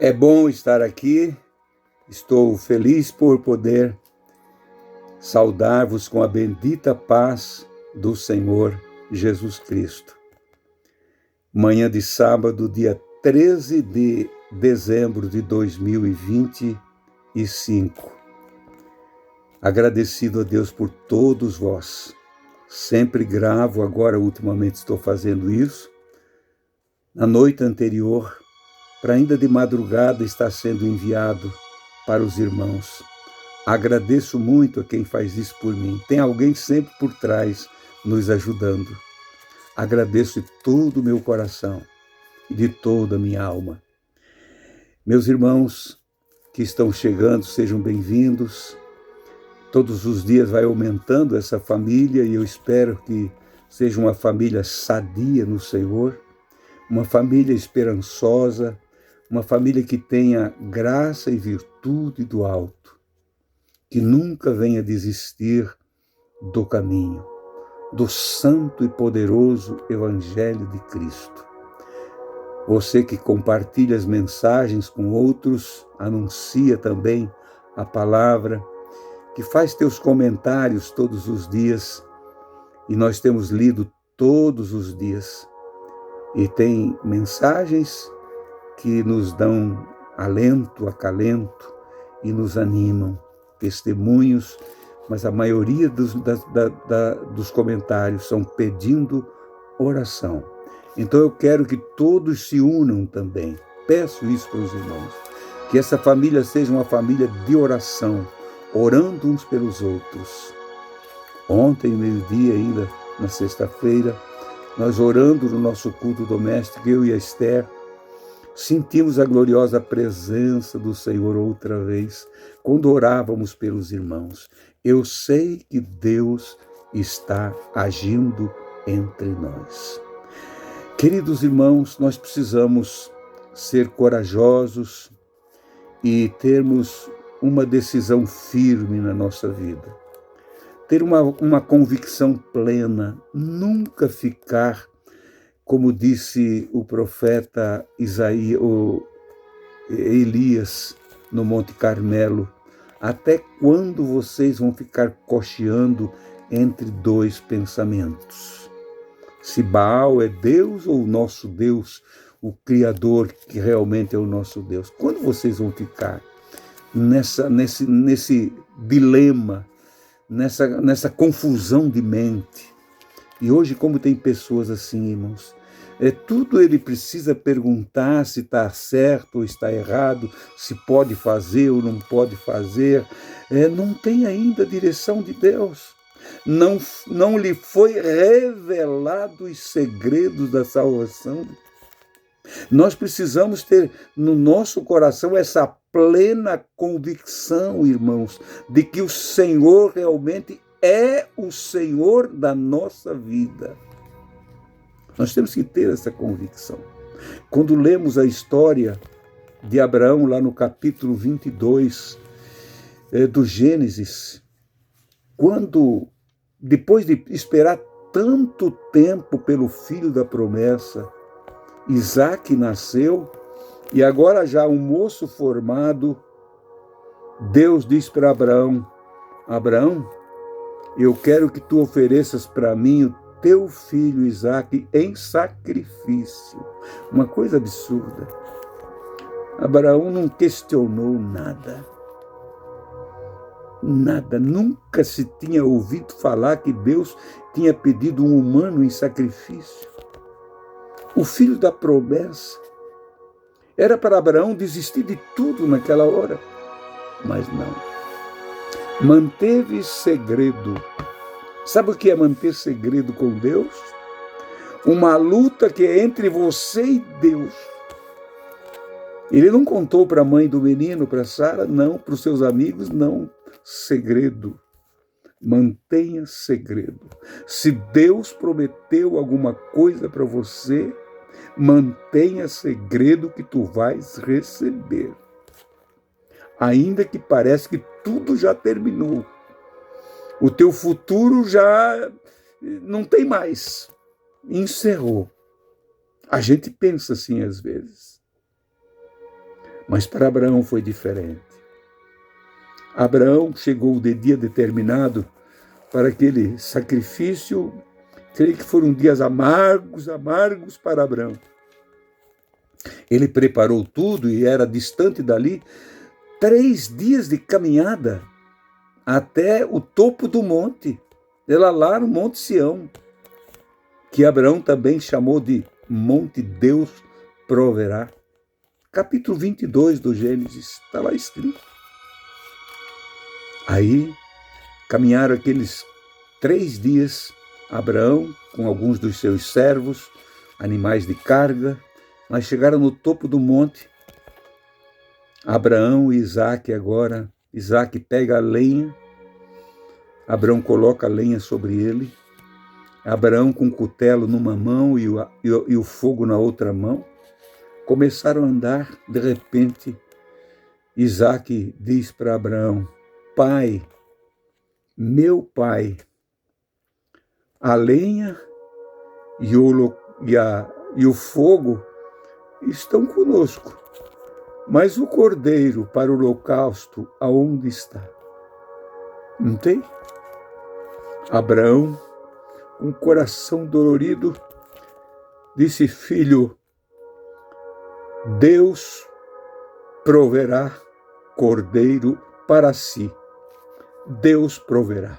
É bom estar aqui, estou feliz por poder saudar-vos com a bendita paz do Senhor Jesus Cristo. Manhã de sábado, dia 13 de dezembro de 2025. Agradecido a Deus por todos vós. Sempre gravo, agora ultimamente estou fazendo isso. Na noite anterior, para ainda de madrugada está sendo enviado para os irmãos. Agradeço muito a quem faz isso por mim. Tem alguém sempre por trás nos ajudando. Agradeço de todo o meu coração e de toda a minha alma. Meus irmãos que estão chegando, sejam bem-vindos. Todos os dias vai aumentando essa família e eu espero que seja uma família sadia no Senhor, uma família esperançosa, uma família que tenha graça e virtude do alto, que nunca venha desistir do caminho, do santo e poderoso Evangelho de Cristo. Você que compartilha as mensagens com outros, anuncia também a palavra, que faz teus comentários todos os dias, e nós temos lido todos os dias, e tem mensagens que nos dão alento, acalento e nos animam, testemunhos, mas a maioria dos comentários são pedindo oração. Então eu quero que todos se unam também, peço isso para os irmãos, que essa família seja uma família de oração, orando uns pelos outros. Ontem, meio-dia ainda, na sexta-feira, nós orando no nosso culto doméstico, eu e a Esther, sentimos a gloriosa presença do Senhor outra vez, quando orávamos pelos irmãos. Eu sei que Deus está agindo entre nós. Queridos irmãos, nós precisamos ser corajosos e termos uma decisão firme na nossa vida. Ter uma convicção plena, nunca ficar, como disse o profeta Elias no Monte Carmelo, até quando vocês vão ficar cocheando entre dois pensamentos? Se Baal é Deus ou o nosso Deus, o Criador que realmente é o nosso Deus? Quando vocês vão ficar nesse dilema, nessa confusão de mente? E hoje, como tem pessoas assim, irmãos, tudo ele precisa perguntar se está certo ou está errado, se pode fazer ou não pode fazer. Não tem ainda a direção de Deus. Não lhe foi revelado os segredos da salvação. Nós precisamos ter no nosso coração essa plena convicção, irmãos, de que o Senhor realmente é o Senhor da nossa vida. Nós temos que ter essa convicção. Quando lemos a história de Abraão, lá no capítulo 22 do Gênesis, quando, depois de esperar tanto tempo pelo filho da promessa, Isaque nasceu, e agora já um moço formado, Deus diz para Abraão: Abraão, eu quero que tu ofereças para mim o teu filho Isaque em sacrifício. Uma coisa absurda. Abraão não questionou nada. Nada. Nunca se tinha ouvido falar que Deus tinha pedido um humano em sacrifício. O filho da promessa. Era para Abraão desistir de tudo naquela hora. Mas não. Manteve segredo. Sabe o que é manter segredo com Deus? Uma luta que é entre você e Deus. Ele não contou para a mãe do menino, para Sara, não, para os seus amigos, não. Segredo. Mantenha segredo. Se Deus prometeu alguma coisa para você, mantenha segredo que tu vais receber. Ainda que pareça que tudo já terminou. O teu futuro já não tem mais. Encerrou. A gente pensa assim às vezes. Mas para Abraão foi diferente. Abraão chegou de dia determinado para aquele sacrifício. Creio que foram dias amargos, amargos para Abraão. Ele preparou tudo e era distante dali 3 dias de caminhada até o topo do monte, lá no Monte Sião, que Abraão também chamou de Monte Deus Proverá. Capítulo 22 do Gênesis, está lá escrito. Aí caminharam aqueles 3 dias, Abraão com alguns dos seus servos, animais de carga, mas chegaram no topo do monte. Abraão e Isaque agora, Isaque pega a lenha, Abraão coloca a lenha sobre ele, Abraão com o cutelo numa mão e o fogo na outra mão, começaram a andar. De repente, Isaque diz para Abraão: Pai, meu pai, a lenha e o fogo estão conosco, mas o cordeiro para o holocausto, aonde está? Não tem? Abraão, com o coração dolorido, disse: Filho, Deus proverá cordeiro para si. Deus proverá.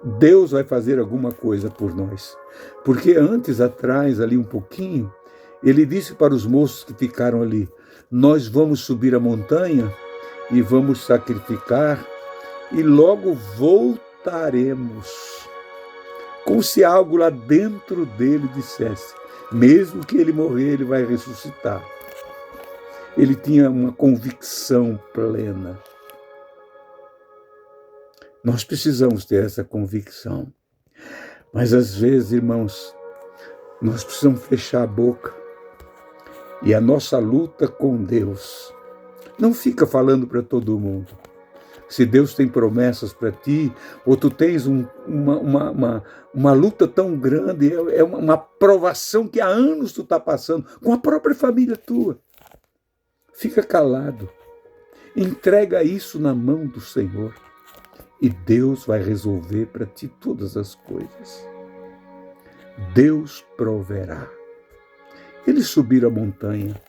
Deus vai fazer alguma coisa por nós. Porque antes, atrás, ali um pouquinho, ele disse para os moços que ficaram ali: nós vamos subir a montanha e vamos sacrificar e logo voltaremos. Como se algo lá dentro dele dissesse: mesmo que ele morrer, ele vai ressuscitar. Ele tinha uma convicção plena. Nós precisamos ter essa convicção. Mas às vezes, irmãos, nós precisamos fechar a boca. E a nossa luta com Deus não fica falando para todo mundo. Se Deus tem promessas para ti, ou tu tens uma luta tão grande, é uma provação que há anos tu está passando, com a própria família tua. Fica calado. Entrega isso na mão do Senhor. E Deus vai resolver para ti todas as coisas. Deus proverá. Eles subiram a montanha.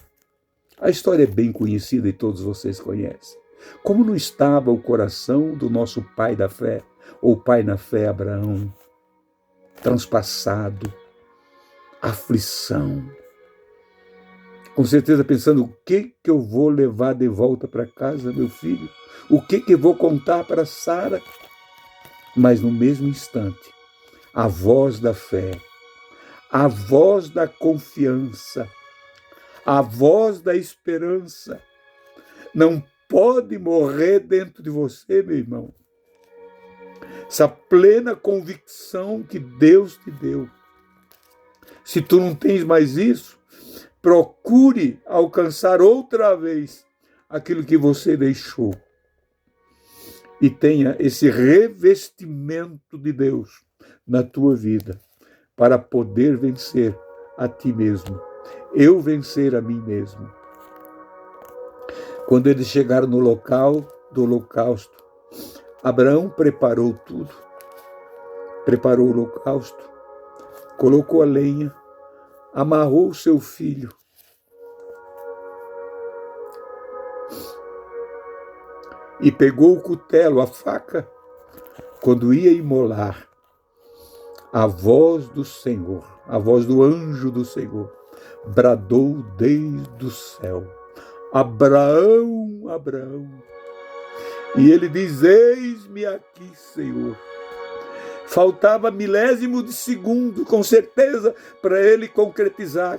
A história é bem conhecida e todos vocês conhecem. Como não estava o coração do nosso pai da fé, ou pai na fé, Abraão, transpassado, aflição. Com certeza pensando: o que eu vou levar de volta para casa, meu filho? O que eu vou contar para Sara? Mas no mesmo instante, a voz da fé, a voz da confiança, a voz da esperança não pode morrer dentro de você, meu irmão. Essa plena convicção que Deus te deu. Se tu não tens mais isso, procure alcançar outra vez aquilo que você deixou. E tenha esse revestimento de Deus na tua vida para poder vencer a ti mesmo. Eu vencer a mim mesmo. Quando eles chegaram no local do holocausto, Abraão preparou tudo. Preparou o holocausto, colocou a lenha, amarrou o seu filho. E pegou o cutelo, a faca, quando ia imolar. A voz do Senhor, a voz do anjo do Senhor, bradou desde o céu: Abraão, Abraão. E ele diz: eis-me aqui, Senhor. Faltava milésimo de segundo, com certeza, para ele concretizar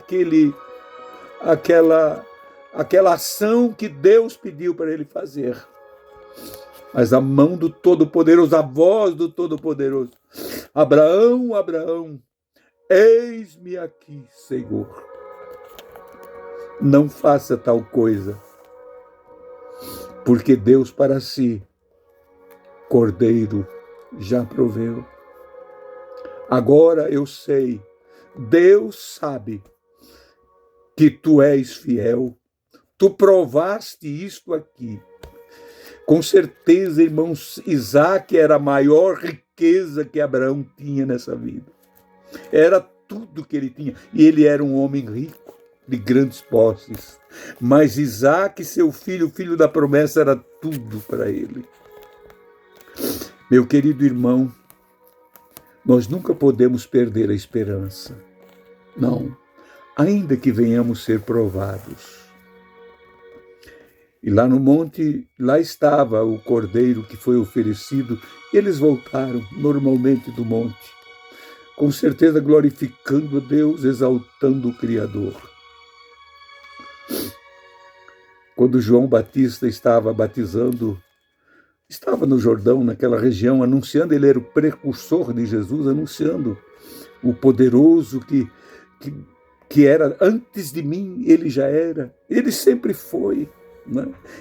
aquela ação que Deus pediu para ele fazer. Mas a mão do Todo-Poderoso, a voz do Todo-Poderoso: Abraão, Abraão, eis-me aqui, Senhor. Não faça tal coisa, porque Deus para si, cordeiro, já proveu. Agora eu sei, Deus sabe que tu és fiel, Tu provaste isto aqui. Com certeza, irmãos, Isaac era a maior riqueza que Abraão tinha nessa vida. Era tudo que ele tinha. E ele era um homem rico, de grandes posses. Mas Isaac, seu filho, filho da promessa, era tudo para ele. Meu querido irmão, nós nunca podemos perder a esperança. Não, ainda que venhamos ser provados. E lá no monte, lá estava o cordeiro que foi oferecido. Eles voltaram normalmente do monte, com certeza glorificando a Deus, exaltando o Criador. Quando João Batista estava batizando, estava no Jordão, naquela região, anunciando, ele era o precursor de Jesus, anunciando o poderoso que era antes de mim, ele já era, ele sempre foi.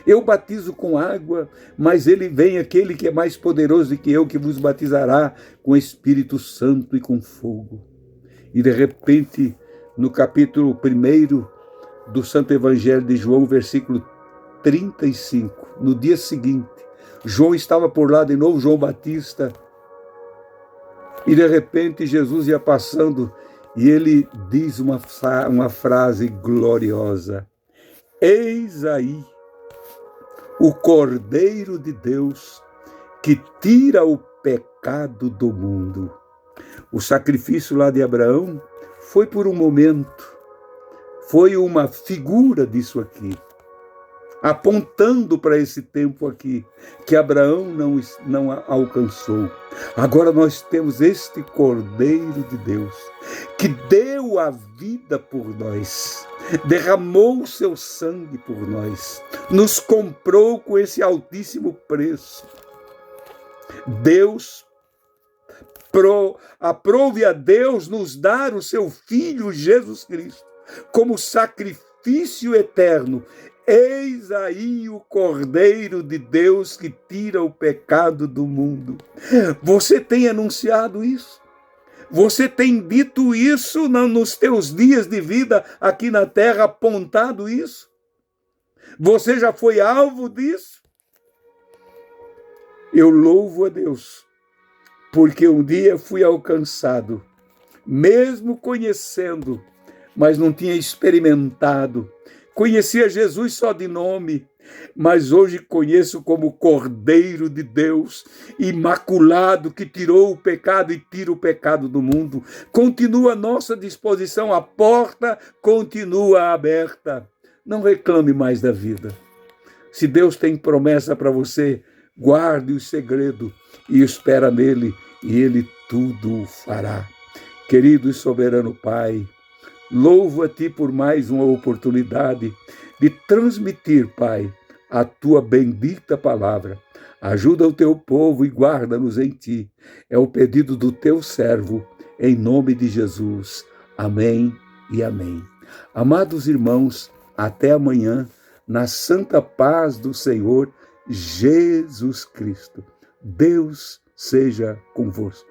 Eu batizo com água, mas ele vem, aquele que é mais poderoso do que eu, que vos batizará com Espírito Santo e com fogo. E de repente, no capítulo 1 do Santo Evangelho de João, versículo 35, no dia seguinte, João estava por lá de novo, João Batista, e de repente Jesus ia passando e ele diz uma frase gloriosa: eis aí o Cordeiro de Deus que tira o pecado do mundo. O sacrifício lá de Abraão foi por um momento, foi uma figura disso aqui, apontando para esse tempo aqui, que Abraão não alcançou. Agora nós temos este Cordeiro de Deus, que deu a vida por nós, derramou o seu sangue por nós, nos comprou com esse altíssimo preço. Aprove a Deus nos dar o seu Filho Jesus Cristo como sacrifício eterno. Eis aí o Cordeiro de Deus que tira o pecado do mundo. Você tem anunciado isso? Você tem dito isso nos teus dias de vida aqui na terra, apontado isso? Você já foi alvo disso? Eu louvo a Deus, porque um dia fui alcançado, mesmo conhecendo, mas não tinha experimentado. Conhecia Jesus só de nome, mas hoje conheço como Cordeiro de Deus, imaculado, que tirou o pecado e tira o pecado do mundo. Continua à nossa disposição, a porta continua aberta. Não reclame mais da vida. Se Deus tem promessa para você, guarde o segredo e espera nele, e ele tudo fará. Querido e soberano Pai, louvo a Ti por mais uma oportunidade de transmitir, Pai, a Tua bendita palavra. Ajuda o Teu povo e guarda-nos em Ti. É o pedido do Teu servo, em nome de Jesus. Amém e amém. Amados irmãos, até amanhã, na santa paz do Senhor Jesus Cristo. Deus seja convosco.